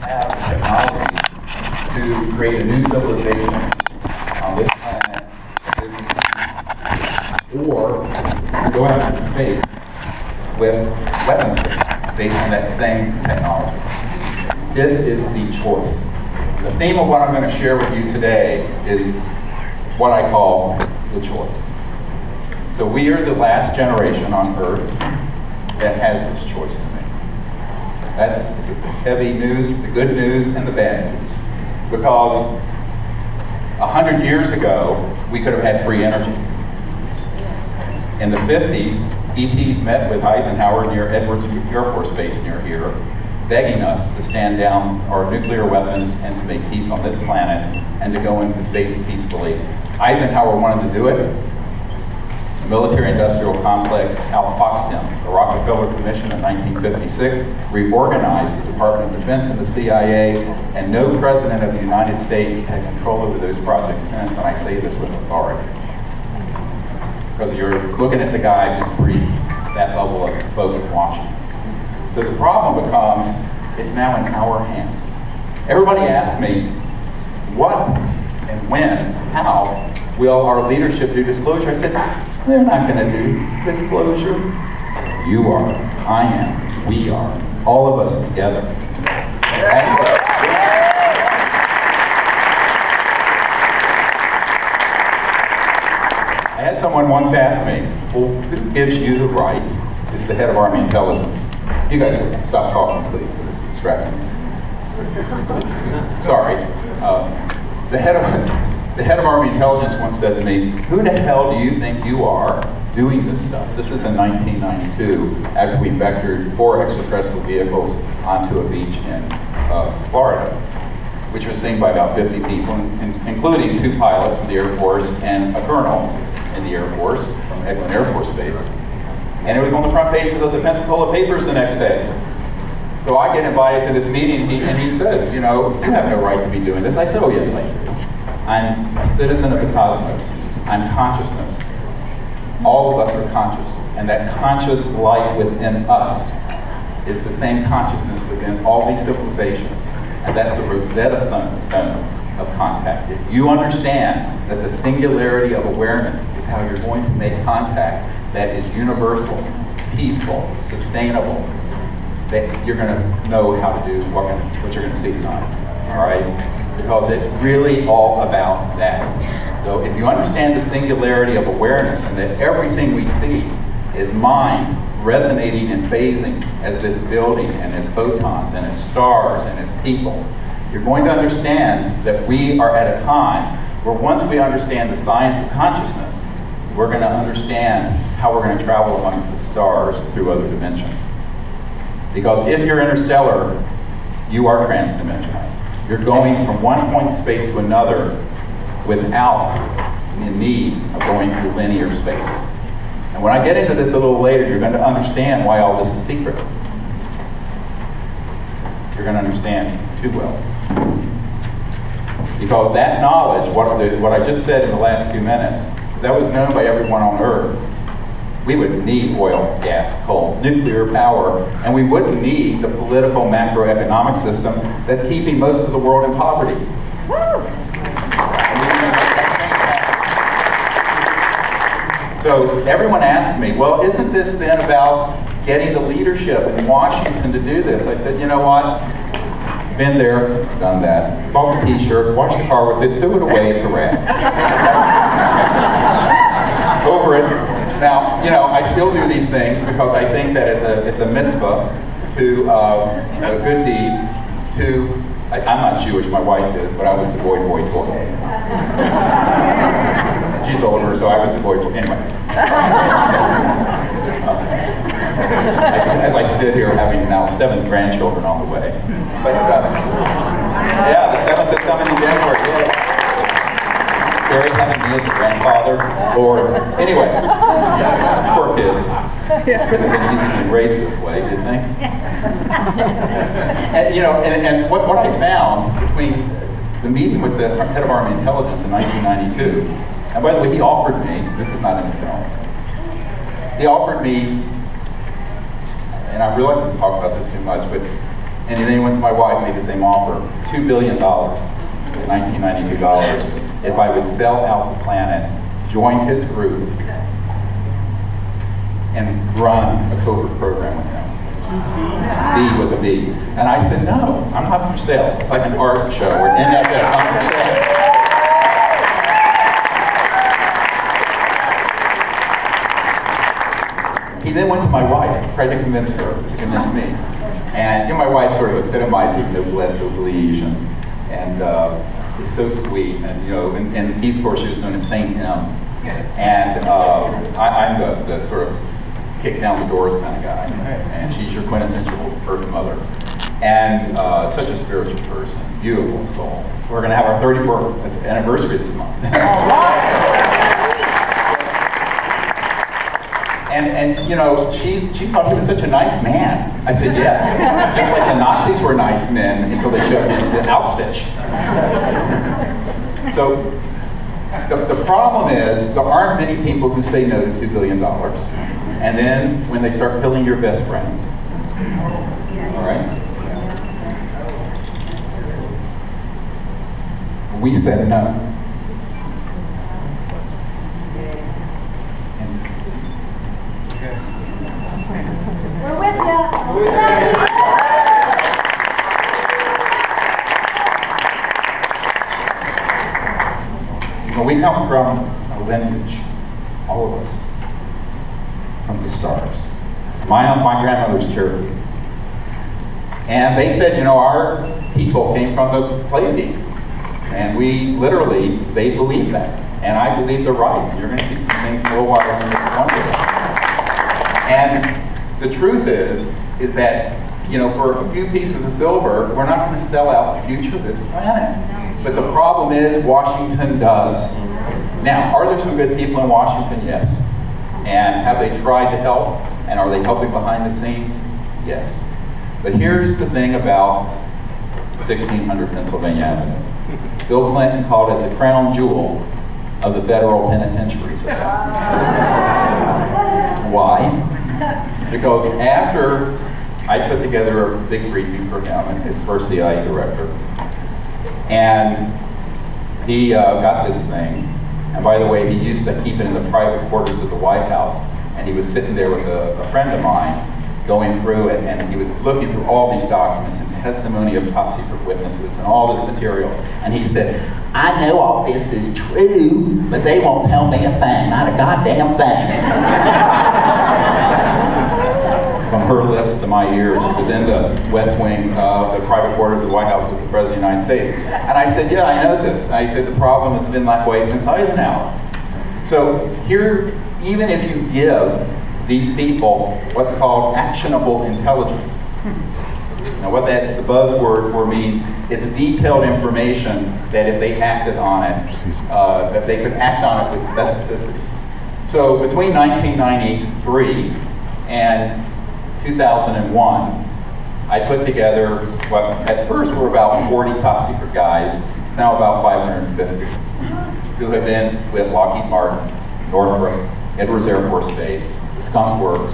have technology to create a new civilization on this planet, or go out into space with weapons systems based on that same technology. This is the choice. The theme of what I'm going to share with you today is what I call the choice. So we are the last generation on Earth that has this choice to make. That's the heavy news, the good news, and the bad news. Because 100 years ago, we could have had free energy. In the 50s, ETs met with Eisenhower near Edwards Air Force Base near here, begging us to stand down our nuclear weapons and to make peace on this planet and to go into space peacefully. Eisenhower wanted to do it. The military-industrial complex outfoxed him. The Rockefeller Commission in 1956 reorganized the Department of Defense and the CIA, and no president of the United States had control over those projects since, and I say this with authority. Because you're looking at the guy who breathed that level of folks in Washington. So the problem becomes, it's now in our hands. Everybody asks me, what and when, how will our leadership do disclosure? I said, they're not going to do disclosure. You are, I am, we are, all of us together. I had someone once ask me, well, who gives you the right? It's the head of Army Intelligence. You guys stop talking, please, because it's distracting me. Sorry. The head of Army Intelligence once said to me, who the hell do you think you are doing this stuff? This is in 1992, after we vectored 4 extraterrestrial vehicles onto a beach in Florida, which was seen by about 50 people, including 2 pilots from the Air Force and a colonel in the Air Force from Eglin Air Force Base. And it was on the front page of the Pensacola papers the next day. So I get invited to this meeting, and he says, you know, you have no right to be doing this. I said, oh yes, I do. I'm a citizen of the cosmos. I'm consciousness. All of us are conscious. And that conscious light within us is the same consciousness within all these civilizations. And that's the Rosetta Stone of contact. If you understand that the singularity of awareness is how you're going to make contact that is universal, peaceful, sustainable, that you're going to know how to do what you're going to see tonight. All right? Because it's really all about that. So if you understand the singularity of awareness and that everything we see is mind resonating and phasing as this building and as photons and as stars and as people, you're going to understand that we are at a time where once we understand the science of consciousness, we're going to understand how we're going to travel amongst the stars through other dimensions. Because if you're interstellar, you are transdimensional. You're going from one point in space to another without the need of going through linear space. And when I get into this a little later, you're going to understand why all this is secret. You're going to understand too well. Because that knowledge, what I just said in the last few minutes, that was known by everyone on Earth. We would need oil, gas, coal, nuclear power, and we wouldn't need the political macroeconomic system that's keeping most of the world in poverty. So everyone asked me, well, isn't this then about getting the leadership in Washington to do this? I said, you know what? Been there, done that. Bought a t-shirt, washed the car with it, threw it away, it's a wrap. Over it. Now, you know, I still do these things because I think that it's a mitzvah to, a good deed to, I'm not Jewish, my wife is, but I was the boy toy. She's older, so I was the boy toy. Anyway. As I sit here having now 7 grandchildren on the way. But, yeah, the 7th is coming in January. Yeah. Scary having me as a grandfather. Lord. Anyway, poor kids. Couldn't have been easy to be raised this way, didn't they? And, you know, and what I found between the meeting with the head of Army Intelligence in 1992, and by the way, he offered me, this is not in the film, he offered me, and I realize we talk about this too much, but And then he went to my wife, made the same offer, $2 billion in 1992 dollars, if I would sell out the planet, join his group, and run a covert program with him. B with a B. And I said, no, I'm not for sale. It's like an art show. We're in that bit. I'm for sale. He then went to my wife, tried to convince her, to convince me. And my wife sort of epitomizes noblesse oblige, and is so sweet. And in the Peace Corps, she was known as Saint M. And I'm the sort of kick down the doors kind of guy. And she's your quintessential Earth mother. And such a spiritual person, beautiful soul. We're going to have our 34th anniversary this month. And she thought he was such a nice man. I said, yes. Just like the Nazis were nice men until they showed him the Auschwitz. So the problem is there aren't many people who say no to $2 billion. And then when they start killing your best friends. All right? We said no. We're with you. Well, we come from a lineage, all of us, from the stars. My grandmother's Cherokee. And they said, our people came from the Pleiades. And we literally, they believe that. And I believe they're right. You're going to see some things in a little while you're going to wonder about. And the truth is that, for a few pieces of silver, we're not going to sell out the future of this planet. But the problem is Washington does. Now, are there some good people in Washington? Yes. And have they tried to help? And are they helping behind the scenes? Yes. But here's the thing about 1600 Pennsylvania Avenue. Bill Clinton called it the crown jewel of the federal penitentiary system. Why? Because after I put together a big briefing for him and his first CIA director, and he got this thing, and by the way, he used to keep it in the private quarters of the White House, and he was sitting there with a friend of mine going through it, and he was looking through all these documents and testimony of top secret witnesses and all this material, and he said, I know all this is true, but they won't tell me a thing, not a goddamn thing. From her lips to my ears, she was in the West Wing, the private quarters of the White House of the President of the United States. And I said, yeah, I know this. And I said, the problem has been that way since Eisenhower. So here, even if you give these people what's called actionable intelligence, now what that's the buzzword for means is detailed information that if they acted on it, that they could act on it with specificity. So between 1993 and 2001, I put together what at first were about 40 top secret guys. It's now about 550 who have been with Lockheed Martin, Northrop, Edwards Air Force Base, Skunk Works,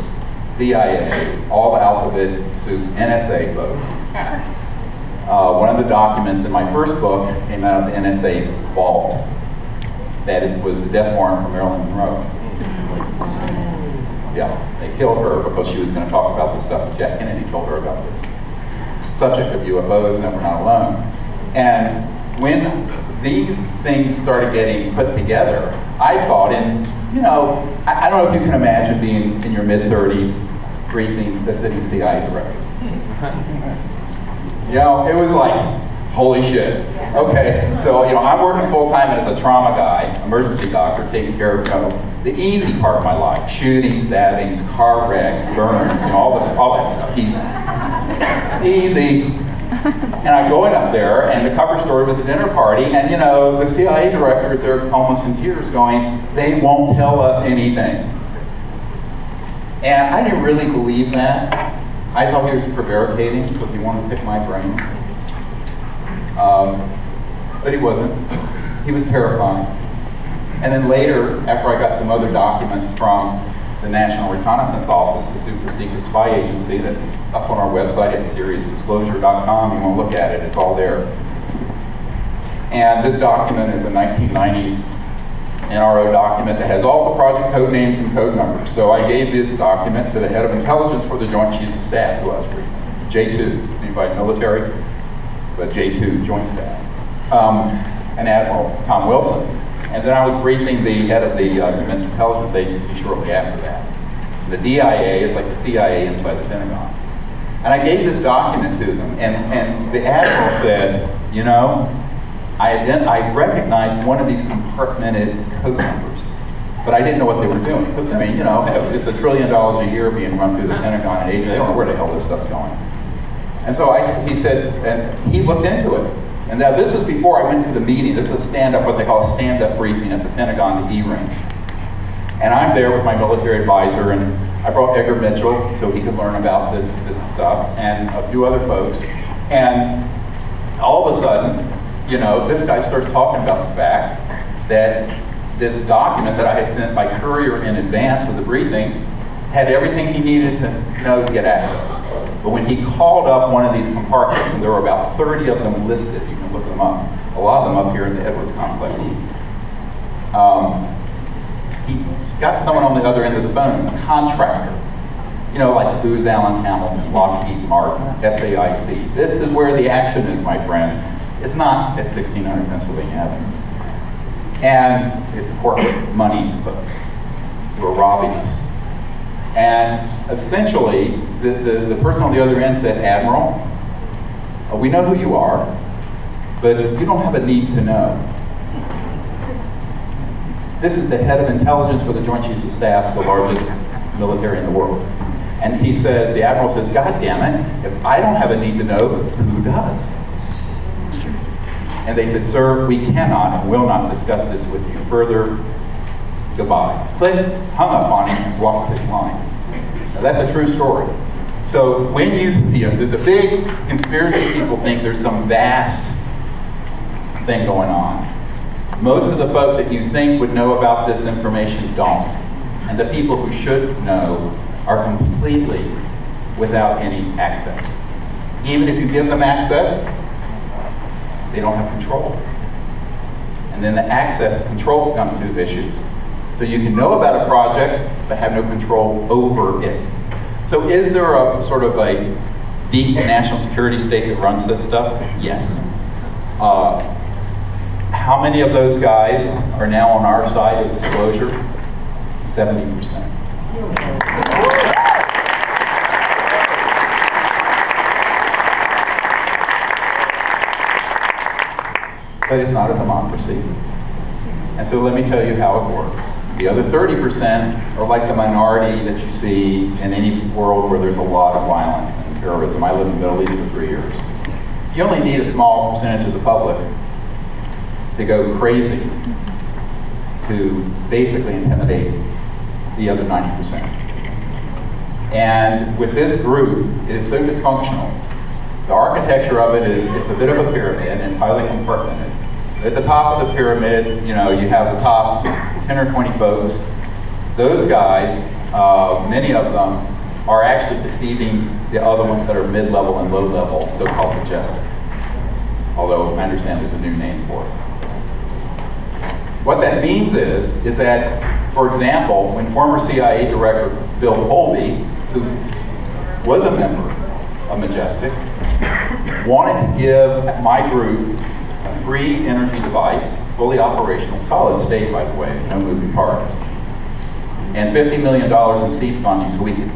CIA, all the alphabet soup, NSA folks. One of the documents in my first book came out of the NSA vault. That was the death warrant for Marilyn Monroe. Yeah, they killed her because she was going to talk about this stuff that Jack Kennedy told her about this subject of UFOs, and that we're not alone. And when these things started getting put together, I thought, I don't know if you can imagine being in your mid-30s briefing the sitting CIA director. It was like, holy shit. Okay, so I'm working full-time as a trauma guy, emergency doctor, taking care of the easy part of my life: shooting, stabbings, car wrecks, burns, all that stuff. Easy. And I'm going up there, and the cover story was a dinner party, and the CIA directors are almost in tears, going, "They won't tell us anything." And I didn't really believe that. I thought he was prevaricating because he wanted to pick my brain. But he wasn't. He was terrifying. And then later, after I got some other documents from the National Reconnaissance Office, the super secret spy agency that's up on our website at seriousdisclosure.com. You want to look at it, it's all there. And this document is a 1990s NRO document that has all the project code names and code numbers. So I gave this document to the head of intelligence for the Joint Chiefs of Staff, who I was briefing. J2, anybody military, but J2, Joint Staff. And Admiral Tom Wilson. And then I was briefing the head of the Defense Intelligence Agency shortly after that. The DIA is like the CIA inside the Pentagon. And I gave this document to them, and the Admiral said, you know, I recognized one of these compartmented code numbers, but I didn't know what they were doing. Because, I mean, you know, it's $1 trillion a year being run through the Pentagon and agency. They don't know where the hell this stuff's going. And so he said, and he looked into it. And now this was before I went to the meeting. This was stand-up, what they call a stand-up briefing at the Pentagon, the E-Ring. And I'm there with my military advisor, and I brought Edgar Mitchell so he could learn about this stuff, and a few other folks. And all of a sudden, you know, this guy starts talking about the fact that this document that I had sent by courier in advance of the briefing had everything he needed to know to get access. But when he called up one of these compartments, and there were about 30 of them listed, you can look them up, a lot of them up here in the Edwards complex, he got someone on the other end of the phone, a contractor, you know, like Booz Allen Hamilton, Lockheed Martin, SAIC. This is where the action is, my friends. It's not at 1600 Pennsylvania Avenue. And it's the corporate money folks who are robbing us. And essentially, the person on the other end said, Admiral, we know who you are, but you don't have a need to know. This is the head of intelligence for the Joint Chiefs of Staff, the largest military in the world. And he says, the Admiral says, God damn it, if I don't have a need to know, who does? And they said, sir, we cannot and will not discuss this with you further. Goodbye. Click, hung up on him, and walked his line. Now, that's a true story. So when the big conspiracy people think there's some vast thing going on. Most of the folks that you think would know about this information don't. And the people who should know are completely without any access. Even if you give them access, they don't have control. And then the access control becomes two issues. So you can know about a project, but have no control over it. So is there a sort of a deep national security state that runs this stuff? Yes. How many of those guys are now on our side of disclosure? 70%. But it's not a democracy. And so let me tell you how it works. The other 30% are like the minority that you see in any world where there's a lot of violence and terrorism. I lived in the Middle East for 3 years. You only need a small percentage of the public to go crazy to basically intimidate the other 90%. And with this group, it is so dysfunctional. The architecture of it is, it's a bit of a pyramid, and it's highly compartmented. At the top of the pyramid, you know, you have the top 10 or 20 folks. Those guys, many of them, are actually deceiving the other ones that are mid-level and low-level, so-called majestic. Although I understand there's a new name for it. What that means is that, for example, when former CIA Director Bill Colby, who was a member of Majestic, wanted to give my group a free energy device, fully operational, solid state, by the way, no moving parts, and $50 million in seed funding so we could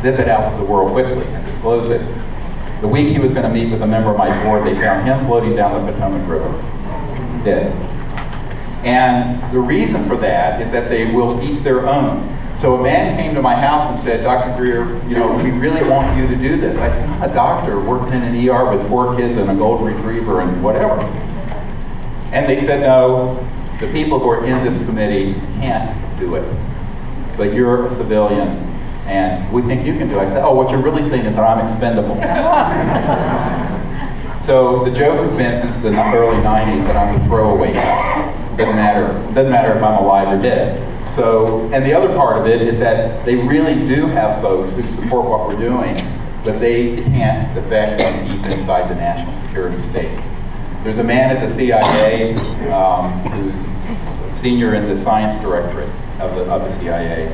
zip it out to the world quickly and disclose it. The week he was going to meet with a member of my board, they found him floating down the Potomac River, dead. And the reason for that is that they will eat their own. So a man came to my house and said, Dr. Greer, you know, we really want you to do this. I said, I'm a doctor working in an ER with 4 kids and a golden retriever and whatever. And they said, no, the people who are in this committee can't do it. But you're a civilian, and we think you can do it. I said, oh, what you're really saying is that I'm expendable. So the joke has been since the early 90s that I'm a throwaway guy. Doesn't matter if I'm alive or dead. So, and the other part of it is that they really do have folks who support what we're doing, but they can't affect and keep inside the national security state. There's a man at the CIA who's senior in the science directorate of the CIA,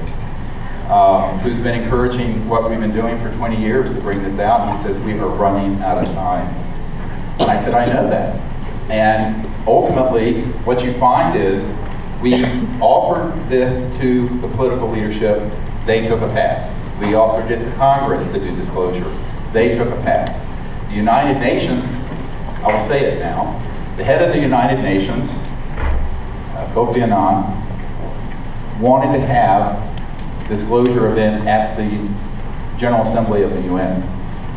who's been encouraging what we've been doing for 20 years to bring this out, and he says we are running out of time. And I said, I know that. And ultimately, what you find is we offered this to the political leadership, they took a pass. We offered it to Congress to do disclosure, they took a pass. The United Nations, I will say it now, the head of the United Nations, Kofi Annan, wanted to have disclosure event at the General Assembly of the UN.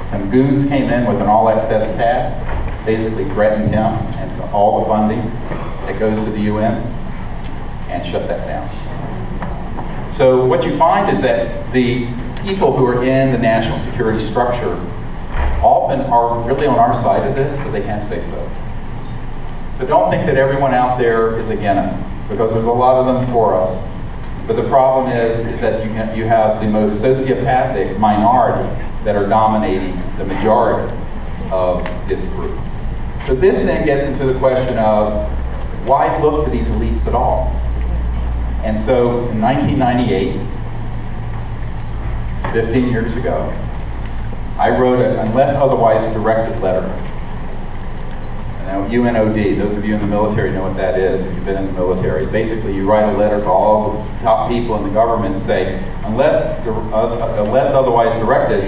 Some goons came in with an all-access pass, basically threatened him and all the funding that goes to the UN, and shut that down. So what you find is that the people who are in the national security structure often are really on our side of this, but they can't say so. So don't think that everyone out there is against us, because there's a lot of them for us. But the problem is that you have the most sociopathic minority that are dominating the majority of this group. So this then gets into the question of why look to these elites at all? And so in 1998, 15 years ago, I wrote an unless otherwise directed letter. Now, UNOD, those of you in the military know what that is, if you've been in the military. Basically, you write a letter to all the top people in the government and say, unless otherwise directed,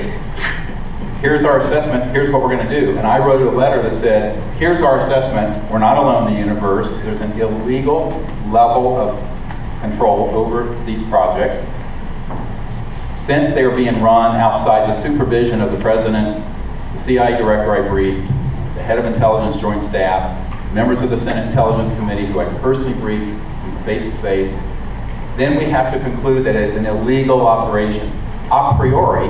here's our assessment, here's what we're going to do. And I wrote a letter that said, here's our assessment, we're not alone in the universe, there's an illegal level of control over these projects. Since they are being run outside the supervision of the President, the CIA Director I briefed, the Head of Intelligence Joint Staff, members of the Senate Intelligence Committee who I personally briefed face to face, then we have to conclude that it's an illegal operation. A priori,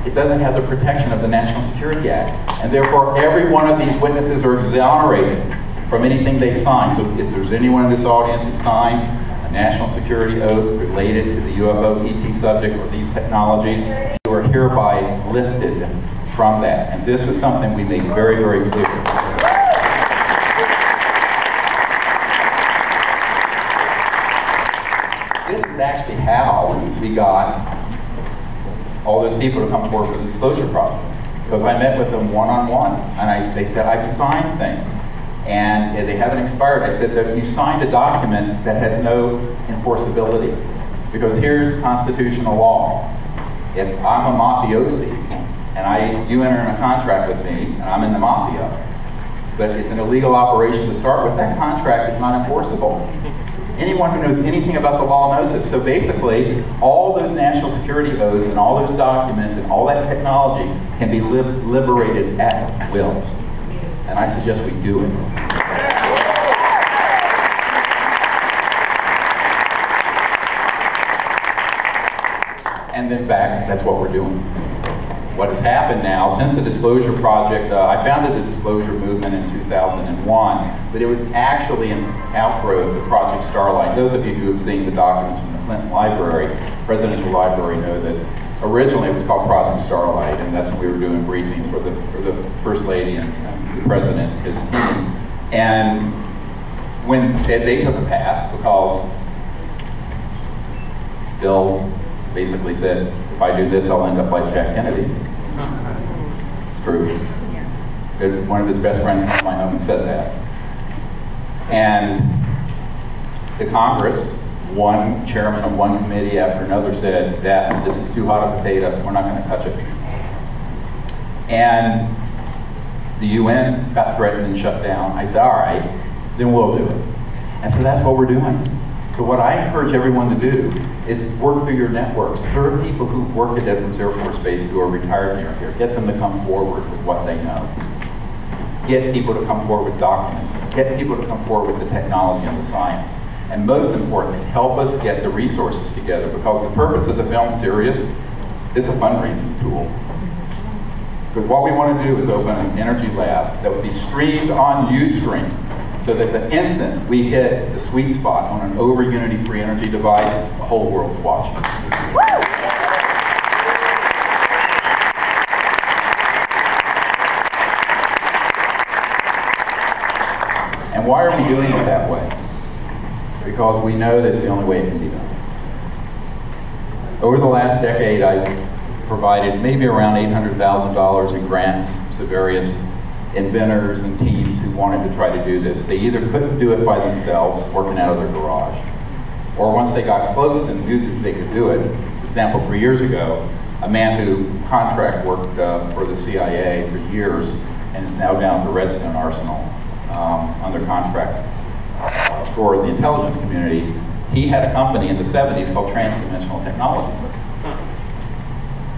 it doesn't have the protection of the National Security Act, and therefore every one of these witnesses are exonerated from anything they've signed. So if there's anyone in this audience who signed a national security oath related to the UFO ET subject or these technologies, you are hereby lifted from that. And this was something we made very, very clear. This is actually how we got all those people to come forward with the disclosure project. Because I met with them one-on-one, and they said, I've signed things, and they haven't expired. I said that you signed a document that has no enforceability. Because here's constitutional law. If I'm a mafiosi, and you enter in a contract with me, and I'm in the mafia, but it's an illegal operation to start with, that contract is not enforceable. Anyone who knows anything about the law knows it. So basically, all those national security oaths and all those documents and all that technology can be liberated at will. And I suggest we do it. And then back, that's what we're doing. What has happened now, since the Disclosure Project, I founded the Disclosure Movement in 2001, but it was actually an outgrowth of Project Starlight. Those of you who have seen the documents from the Clinton Library, Presidential Library, know that originally it was called Project Starlight, and that's when we were doing briefings for the First Lady and the President and his team. And when they took a pass, because Bill basically said, if I do this, I'll end up like Jack Kennedy. It's true. One of his best friends came to my home and said that. And the Congress, one chairman of one committee after another said that this is too hot a potato, we're not going to touch it. And the UN got threatened and shut down. I said, all right, then we'll do it. And so that's what we're doing. So what I encourage everyone to do is work through your networks. There are people who work at Edwards Air Force Base who are retired near here. Get them to come forward with what they know. Get people to come forward with documents. Get people to come forward with the technology and the science. And most importantly, help us get the resources together, because the purpose of the film series is a fundraising tool. But what we want to do is open an energy lab that will be streamed on Ustream So that the instant we hit the sweet spot on an over unity free energy device, the whole world's watching. And why are we doing it that way? Because we know that's the only way it can be done. Over the last decade, I've provided maybe around $800,000 in grants to various inventors and teams who wanted to try to do this. They either couldn't do it by themselves, working out of their garage, or once they got close and knew that they could do it. For example, 3 years ago, a man who contract worked for the CIA for years and is now down at the Redstone Arsenal under contract for the intelligence community. He had a company in the 70s called Transdimensional Technologies.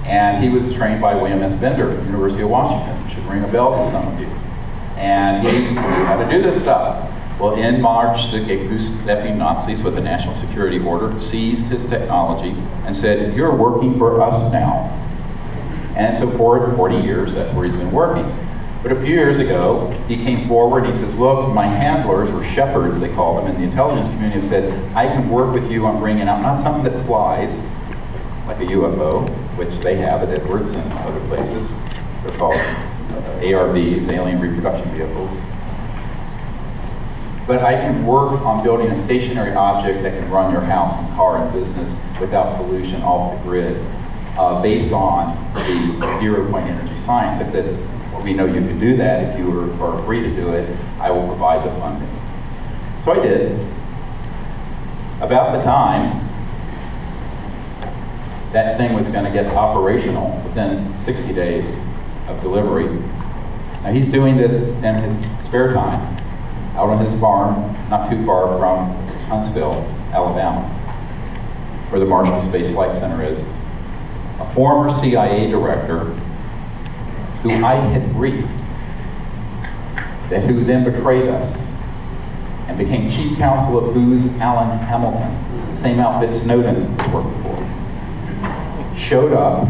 And he was trained by William S. Bender at the University of Washington. It should ring a bell to some of you. And he knew how to do this stuff. Well, in March, the goose-stepping Nazis with the national security order seized his technology and said, "You're working for us now." And so for 40 years, that's where he's been working. But a few years ago, he came forward and he says, "Look, my handlers, or shepherds they call them in the intelligence community, have said, I can work with you on bringing out not something that flies, like a UFO, which they have at Edwards and other places. They're called ARVs, alien reproduction vehicles. But I can work on building a stationary object that can run your house and car and business without pollution off the grid, based on the zero-point energy science." I said, "Well, we know you can do that. If you are free to do it, I will provide the funding." So I did. About the time that thing was going to get operational, within 60 days of delivery. Now he's doing this in his spare time, out on his farm, not too far from Huntsville, Alabama, where the Marshall Space Flight Center is. A former CIA director who I had briefed, who then betrayed us and became chief counsel of Booz Allen Hamilton, the same outfit Snowden worked for, showed up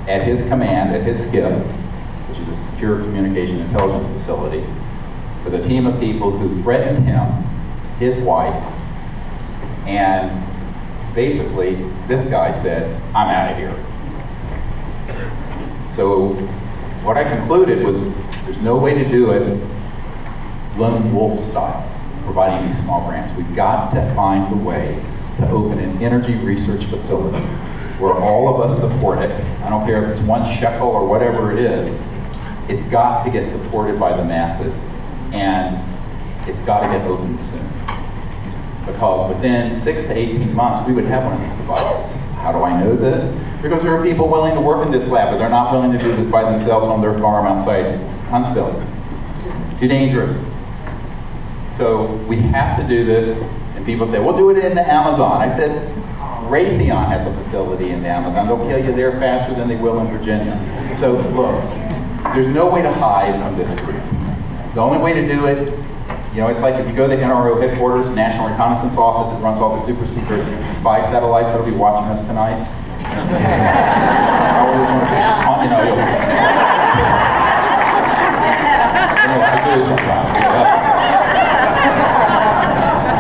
at his command, at his SCIF, which is a secure communication intelligence facility, with a team of people who threatened him, his wife, and basically this guy said, "I'm out of here." So what I concluded was there's no way to do it lone wolf style, providing these small grants. We've got to find a way to open an energy research facility where all of us support it. I don't care if it's 1 shekel or whatever it is. It's got to get supported by the masses, and it's got to get open soon. Because within 6 to 18 months, we would have one of these devices. How do I know this? Because there are people willing to work in this lab, but they're not willing to do this by themselves on their farm outside Huntsville. Too dangerous. So we have to do this, and people say, "We'll do it in the Amazon." I said, Raytheon has a facility in the Amazon. They'll kill you there faster than they will in Virginia. So look, there's no way to hide from this group. The only way to do it, you know, it's like if you go to the NRO headquarters, National Reconnaissance Office, that runs all the super secret spy satellites that'll be watching us tonight. I always want to say, you know, I do sometimes.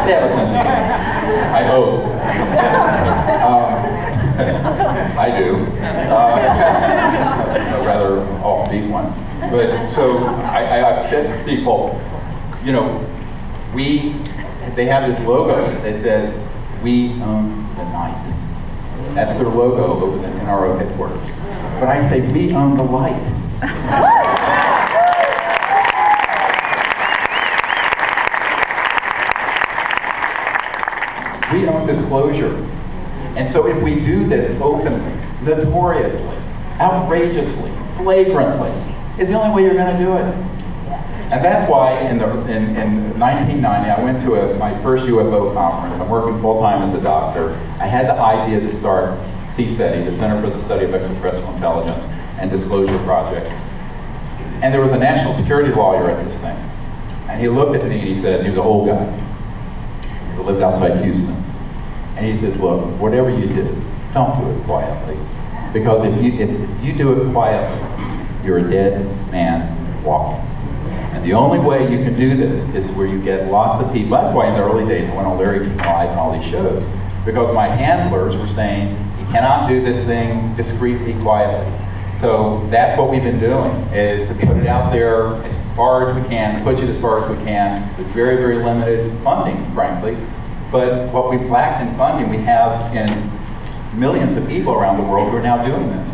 They have a sense of humor. I hope. I do. A rather offbeat one. But so I've said to people, you know, they have this logo that says, "We own the night." That's their logo over the NRO headquarters. But I say, we own the light. We own disclosure. And so if we do this openly, notoriously, outrageously, flagrantly, it's the only way you're going to do it. And that's why in 1990, I went to my first UFO conference. I'm working full-time as a doctor. I had the idea to start CSETI, the Center for the Study of Extraterrestrial Intelligence and Disclosure Project. And there was a national security lawyer at this thing. And he looked at me and he said, he was an old guy who lived outside Houston. And he says, "Look, whatever you do, don't do it quietly. Because if you do it quietly, you're a dead man walking. And The only way you can do this is where you get lots of people. That's why in the early days I went on Larry King Live and all these shows, because my handlers were saying, you cannot do this thing discreetly, quietly. So that's what we've been doing, is to put it out there as far as we can, push it as far as we can, with very, very limited funding, frankly. But what we've lacked in funding, we have in millions of people around the world who are now doing this.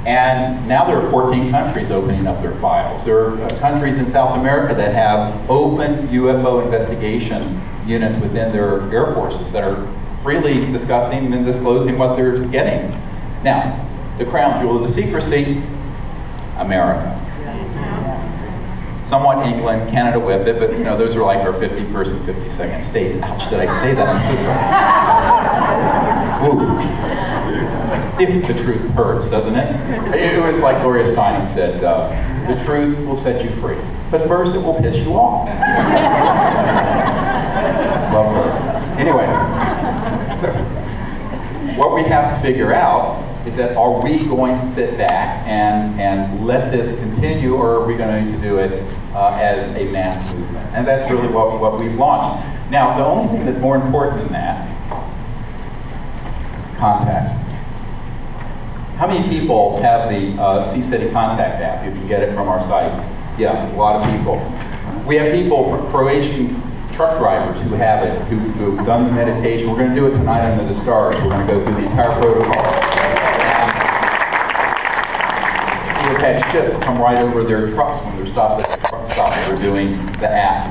And now there are 14 countries opening up their files. There are countries in South America that have open UFO investigation units within their air forces that are freely discussing and disclosing what they're getting. Now, the crown jewel of the secrecy, America. Somewhat England, Canada with it, but you know, those are like our 51st and 52nd states. Ouch, did I say that? I'm so sorry. Ooh. If the truth hurts, doesn't it? It was like Gloria Steinem said, the truth will set you free, but first it will piss you off. Love her. Anyway, so what we have to figure out is that, are we going to sit back and let this continue, or are we going to do it as a mass movement? And that's really what we've launched. Now, the only thing that's more important than that, contact. How many people have the C-City Contact app? You can get it from our sites. Yeah, a lot of people. We have people, Croatian truck drivers who have it, who've done the meditation. We're going to do it tonight under the stars. We're going to go through the entire protocol. We've had ships come right over their trucks when they're stopped at the truck stop. They're doing the app.